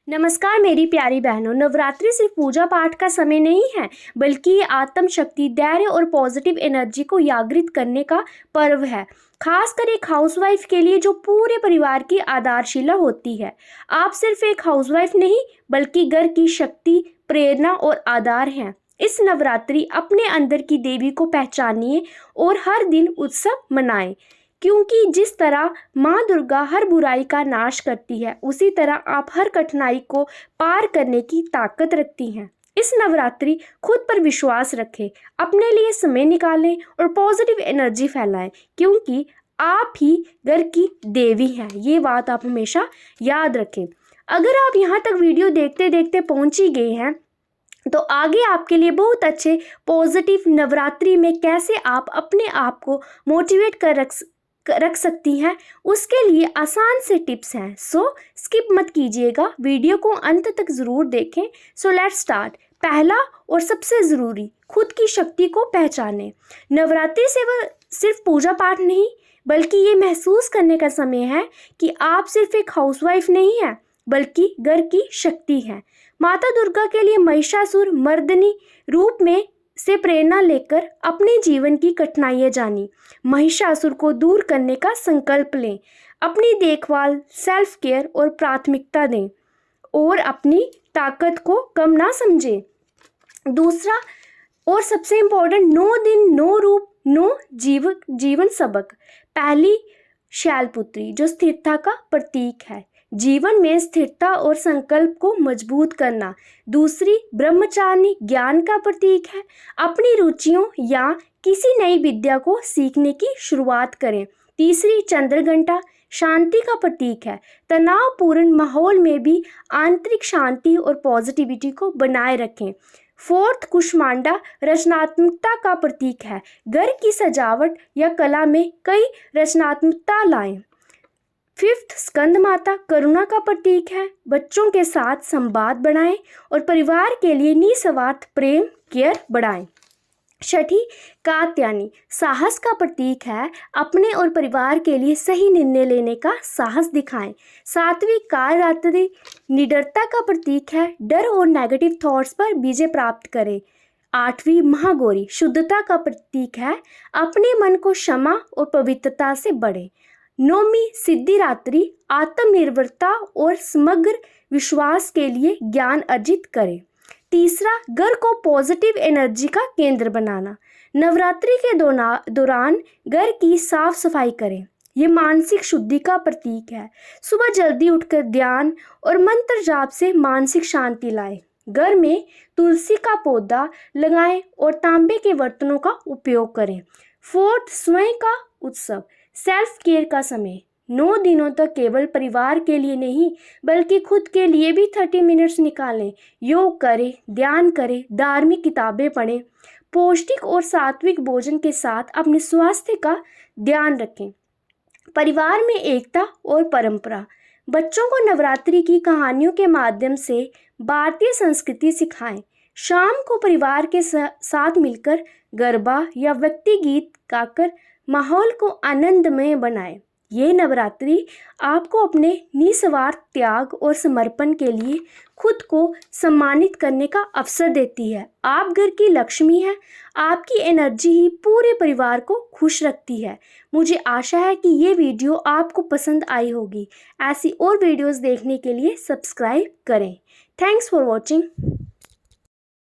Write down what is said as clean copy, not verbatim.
नमस्कार मेरी प्यारी बहनों। नवरात्रि सिर्फ पूजा पाठ का समय नहीं है, बल्कि ये आत्म शक्ति, धैर्य और पॉजिटिव एनर्जी को जागृत करने का पर्व है। खासकर एक हाउसवाइफ के लिए जो पूरे परिवार की आधारशिला होती है। आप सिर्फ एक हाउसवाइफ नहीं, बल्कि घर की शक्ति, प्रेरणा और आधार हैं। इस नवरात्रि अपने अंदर की देवी को पहचानिए और हर दिन उत्सव मनाएं, क्योंकि जिस तरह माँ दुर्गा हर बुराई का नाश करती है, उसी तरह आप हर कठिनाई को पार करने की ताकत रखती हैं। इस नवरात्रि खुद पर विश्वास रखें, अपने लिए समय निकालें और पॉजिटिव एनर्जी फैलाएं, क्योंकि आप ही घर की देवी हैं। ये बात आप हमेशा याद रखें। अगर आप यहाँ तक वीडियो देखते देखते पहुँच ही गए हैं, तो आगे आपके लिए बहुत अच्छे पॉजिटिव नवरात्रि में कैसे आप अपने आप को मोटिवेट कर रख सकती हैं, उसके लिए आसान से टिप्स हैं। सो स्किप मत कीजिएगा, वीडियो को अंत तक ज़रूर देखें। So let's start. पहला और सबसे ज़रूरी, खुद की शक्ति को पहचानें। नवरात्रि सिर्फ पूजा पाठ नहीं, बल्कि ये महसूस करने का समय है कि आप सिर्फ एक हाउसवाइफ नहीं हैं, बल्कि घर की शक्ति हैं। माता दुर्गा के लिए महिषासुर मर्दिनी रूप में से प्रेरणा लेकर अपने जीवन की कठिनाइयाँ जानी। महिषासुर को दूर करने का संकल्प लें। अपनी देखभाल, सेल्फ केयर और प्राथमिकता दें और अपनी ताकत को कम ना समझें। दूसरा और सबसे इम्पोर्टेंट, 9 दिन 9 रूप 9 जीवन सबक। पहली, शैलपुत्री जो स्थिरता का प्रतीक है, जीवन में स्थिरता और संकल्प को मजबूत करना। दूसरी, ब्रह्मचारिणी ज्ञान का प्रतीक है, अपनी रुचियों या किसी नई विद्या को सीखने की शुरुआत करें। तीसरी, चंद्रघंटा शांति का प्रतीक है, तनावपूर्ण माहौल में भी आंतरिक शांति और पॉजिटिविटी को बनाए रखें। फोर्थ, कुष्मांडा रचनात्मकता का प्रतीक है, घर की सजावट या कला में कई रचनात्मकता लाएं। फिफ्थ, स्कंद माता करुणा का प्रतीक है, बच्चों के साथ संवाद बढ़ाएं और परिवार के लिए निस्वार्थ प्रेम केयर बढ़ाएं। छठी, कात्यायनी साहस का प्रतीक है, अपने और परिवार के लिए सही निर्णय लेने का साहस दिखाएं। सातवीं, कालरात्रि निडरता का प्रतीक है, डर और नेगेटिव थॉट्स पर विजय प्राप्त करें। आठवीं, महागौरी शुद्धता का प्रतीक है, अपने मन को क्षमा और पवित्रता से बढ़े। नौवीं, सिद्धिरात्रि आत्मनिर्भरता और समग्र विश्वास के लिए ज्ञान अर्जित करें। तीसरा, घर को पॉजिटिव एनर्जी का केंद्र बनाना। नवरात्रि के दौरान घर की साफ सफाई करें, ये मानसिक शुद्धि का प्रतीक है। सुबह जल्दी उठकर ध्यान और मंत्र जाप से मानसिक शांति लाएं। घर में तुलसी का पौधा लगाएं और तांबे के बर्तनों का उपयोग करें। फोर्थ, स्वयं का उत्सव सेल्फ केयर का समय। 9 दिनों तक केवल परिवार के लिए नहीं, बल्कि खुद के लिए भी 30 मिनट्स निकालें। योग करें, ध्यान करें, धार्मिक किताबें पढ़ें, पौष्टिक और सात्विक भोजन के साथ अपने स्वास्थ्य का ध्यान रखें। परिवार में एकता और परंपरा। बच्चों को नवरात्रि की कहानियों के माध्यम से भारतीय संस्कृति सिखाएं। शाम को परिवार के साथ मिलकर गरबा या भक्ति गीत गाकर माहौल को आनंदमय बनाएं। ये नवरात्रि आपको अपने निस्वार्थ त्याग और समर्पण के लिए खुद को सम्मानित करने का अवसर देती है। आप घर की लक्ष्मी हैं, आपकी एनर्जी ही पूरे परिवार को खुश रखती है। मुझे आशा है कि ये वीडियो आपको पसंद आई होगी। ऐसी और वीडियोस देखने के लिए सब्सक्राइब करें। Thanks for watching.